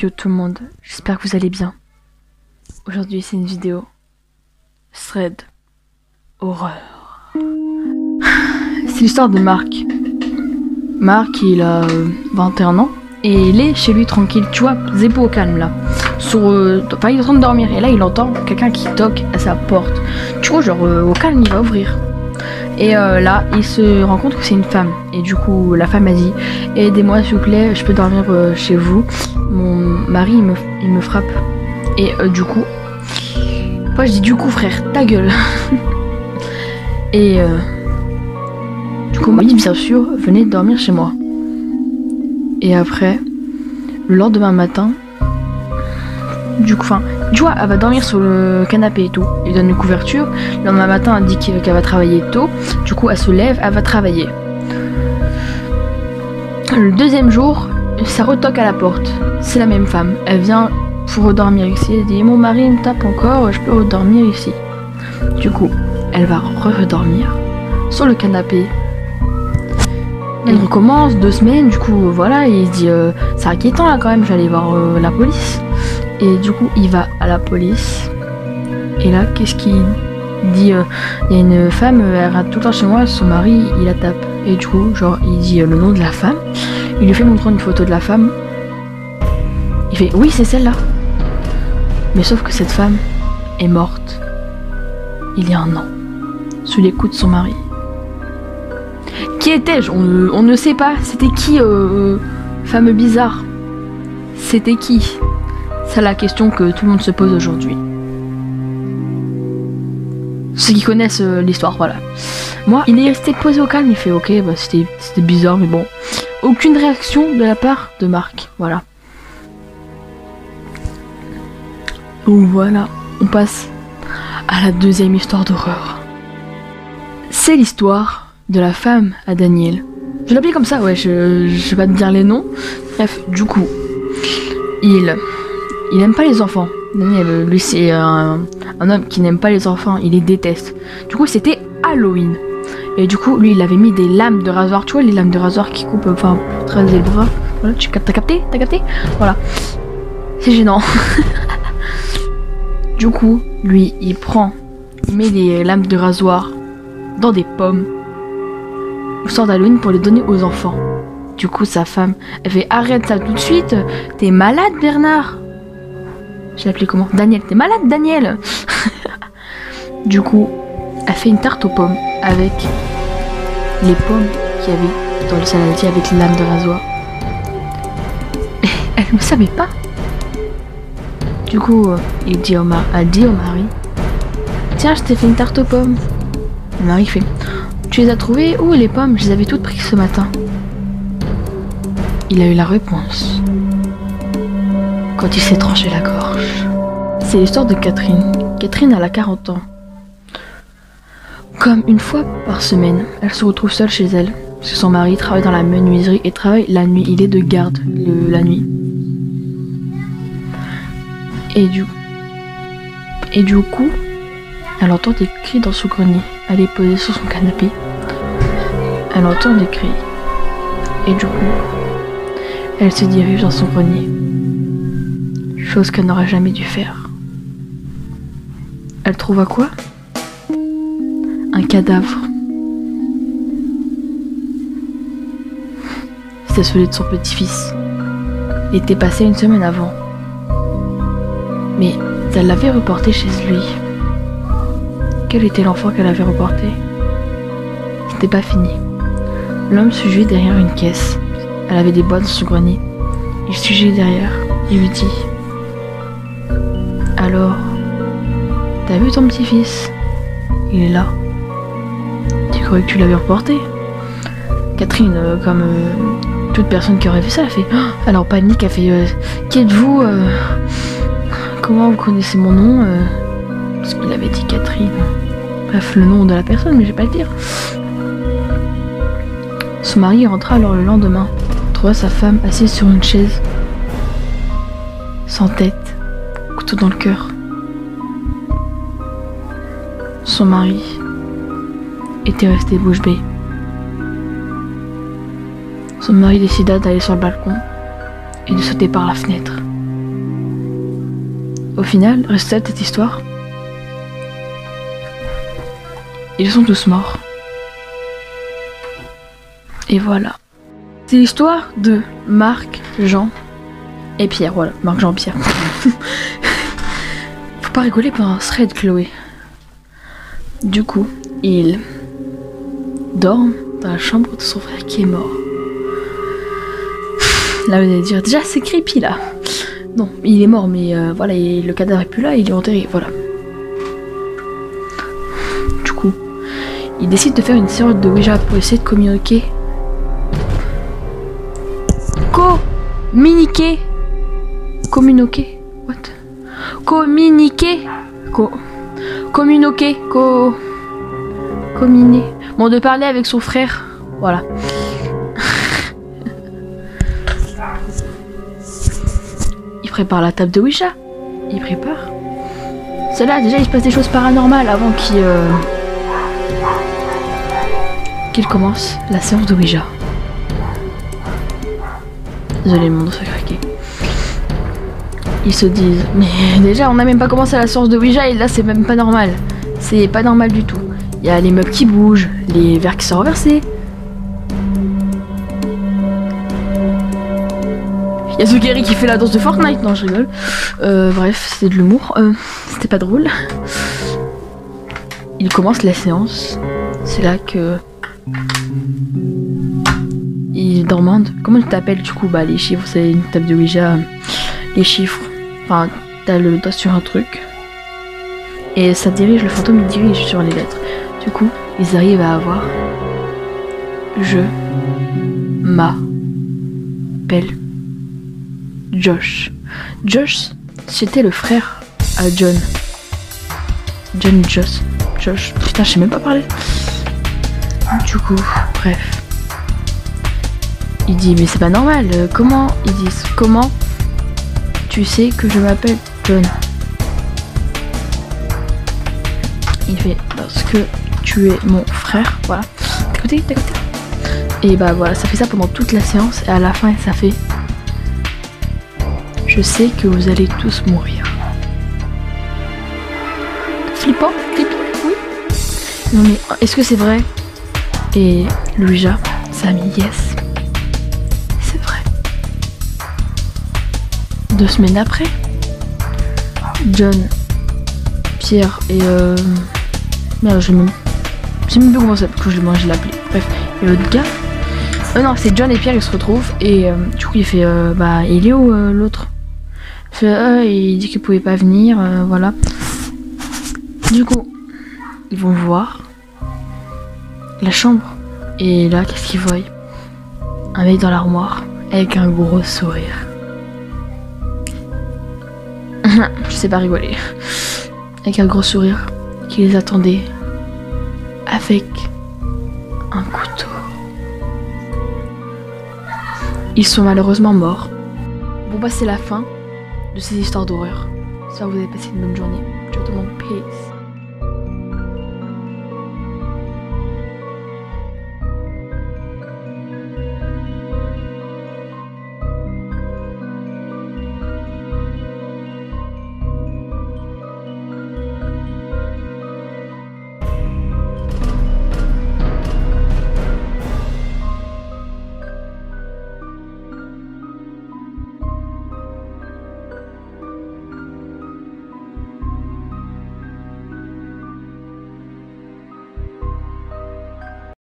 Yo tout le monde, j'espère que vous allez bien. Aujourd'hui c'est une vidéo thread horreur. C'est l'histoire de Marc. Marc il a 21 ans et il est chez lui tranquille, tu vois, zépo au calme là. Enfin il est en train de dormir et là il entend quelqu'un qui toque à sa porte. Tu vois genre au calme il va ouvrir. Et là, il se rend compte que c'est une femme. Et du coup, la femme a dit « Aidez-moi s'il vous plaît, je peux dormir chez vous. Mon mari, il me frappe. » Et du coup... Moi, je dis « Du coup, frère, ta gueule !» Et du coup, moi, bien sûr, venez dormir chez moi. Et après, le lendemain matin... Du coup, tu vois, elle va dormir sur le canapé et tout. Il donne une couverture. Le lendemain matin, elle dit qu'elle va travailler tôt. Du coup, elle se lève, elle va travailler. Le deuxième jour, ça retoque à la porte. C'est la même femme. Elle vient pour redormir ici. Elle dit, mon mari me tape encore, je peux redormir ici. Du coup, elle va redormir sur le canapé. Elle recommence 2 semaines. Du coup, voilà, il se dit, c'est inquiétant là quand même, j'allais voir la police. Et du coup, il va à la police. Et là, qu'est-ce qu'il dit il y a une femme, elle rate tout le temps chez moi, son mari, il la tape. Et du coup, genre, il dit le nom de la femme. Il lui fait montrer une photo de la femme. Il fait, oui, c'est celle-là. Mais sauf que cette femme est morte il y a 1 an, sous les coups de son mari. Qui étais-je? On ne sait pas. C'était qui, femme bizarre? C'était qui? C'est la question que tout le monde se pose aujourd'hui. Ceux qui connaissent l'histoire, voilà. Moi, il est resté posé au calme, il fait ok, bah c'était bizarre, mais bon. Aucune réaction de la part de Marc, voilà. Donc voilà, on passe à la deuxième histoire d'horreur. C'est l'histoire de la femme à Daniel. Je l'appelle comme ça, ouais, je vais pas te dire les noms. Bref, du coup, il aime pas les enfants. Daniel, lui, c'est un homme qui n'aime pas les enfants, il les déteste. Du coup, c'était Halloween. Et du coup, lui, il avait mis des lames de rasoir. Tu vois, les lames de rasoir qui coupent, enfin, pour tracer le bras. Voilà, t'as capté? T'as capté? Voilà. C'est gênant. Du coup, lui, il met des lames de rasoir dans des pommes au soir d'Halloween pour les donner aux enfants. Du coup, sa femme, elle fait arrête ça tout de suite. T'es malade, Bernard? Je l'ai appelé comment? Daniel, t'es malade, Daniel? Du coup, elle fait une tarte aux pommes avec les pommes qu'il y avait dans le saladier avec les lames de rasoir. Et elle ne savait pas. Du coup, elle dit au mari, tiens, je t'ai fait une tarte aux pommes. Le mari fait, tu les as trouvées où les pommes? Je les avais toutes prises ce matin. Il a eu la réponse quand il s'est tranché la gorge. C'est l'histoire de Catherine. Catherine, elle a 40 ans. Comme une fois par semaine, elle se retrouve seule chez elle. Parce que son mari travaille dans la menuiserie et travaille la nuit. Il est de garde la nuit. Et du coup, elle entend des cris dans son grenier. Elle est posée sur son canapé. Elle entend des cris. Et du coup, elle se dirige dans son grenier. Chose qu'elle n'aurait jamais dû faire. Elle trouva quoi? Un cadavre. C'était celui de son petit-fils. Il était passé 1 semaine avant. Mais elle l'avait reporté chez lui. Quel était l'enfant qu'elle avait reporté? C'était pas fini. L'homme se jouait derrière une caisse. Elle avait des boîtes dans son grenier. Il se jouait derrière et lui dit, alors, t'as vu ton petit-fils? Il est là. Tu croyais que tu l'avais reporté? Catherine, comme toute personne qui aurait fait ça, elle fait, elle en panique, elle fait, qui êtes-vous? Comment vous connaissez mon nom? Parce qu'il avait dit Catherine. Bref, le nom de la personne, mais je vais pas le dire. Son mari rentra alors le lendemain, trouva sa femme assise sur une chaise, sans tête, couteau dans le cœur. Son mari était resté bouche bée. Son mari décida d'aller sur le balcon et de sauter par la fenêtre. au final, résultat de cette histoire, ils sont tous morts. Et voilà. C'est l'histoire de Marc, Jean et Pierre. Voilà, Marc, Jean, Pierre. Faut pas rigoler pendant un thread, Chloé. Du coup, il dorment dans la chambre de son frère qui est mort. Là, vous allez dire, déjà, c'est creepy, là. Non, il est mort, mais voilà, le cadavre est plus là, il est enterré, voilà. Du coup, il décide de faire une séance de Ouija pour essayer de communiquer. Communiquer. What? Communiquer. Communiquer. Communier. Bon, de parler avec son frère. Voilà. Il prépare la table de Ouija. Il prépare. C'est là, déjà, il se passe des choses paranormales avant qu'il commence la séance de Ouija. Désolé, mon dos s'est craqué. Ils se disent, mais déjà, on n'a même pas commencé la séance de Ouija et là, c'est même pas normal. C'est pas normal du tout. Il y a les meubles qui bougent, les verres qui sont renversés. Il y a Zugeri qui fait la danse de Fortnite. Non, je rigole. Bref, c'est de l'humour. C'était pas drôle. Il commence la séance. C'est là que... il demande comment tu t'appelles du coup. Bah, les chiffres, c'est une table de Ouija. Les chiffres. Enfin, t'as le doigt sur un truc. Et ça dirige, le fantôme il dirige sur les lettres. Du coup, ils arrivent à avoir... Je m'appelle Josh. Josh, c'était le frère à John. John et Josh. Putain, je sais même pas parler. Du coup, bref. Il dit, mais c'est pas normal. Comment? Ils disent, comment tu sais que je m'appelle John? Il fait, parce que tu es mon frère. Voilà. T'as écouté? Et bah voilà, ça fait ça pendant toute la séance. Et à la fin, ça fait... Je sais que vous allez tous mourir. Flippant, oui. Non mais, est-ce que c'est vrai? Et Louisa, ça a mis yes. C'est vrai. 2 semaines après, John, Pierre et merde, je sais même plus comment ça, parce que je l'ai appelé. Bref, et l'autre gars. Non, c'est John et Pierre, ils se retrouvent et du coup il fait bah il est où l'autre? Il fait il dit qu'il pouvait pas venir, voilà. Du coup, ils vont voir la chambre et là qu'est-ce qu'ils voient? Un mec dans l'armoire avec un gros sourire. Je sais pas rigoler. Avec un gros sourire qui les attendait avec un couteau. Ils sont malheureusement morts. Bon bah c'est la fin de ces histoires d'horreur. J'espère que vous avez passé une bonne journée. Ciao tout le monde, peace.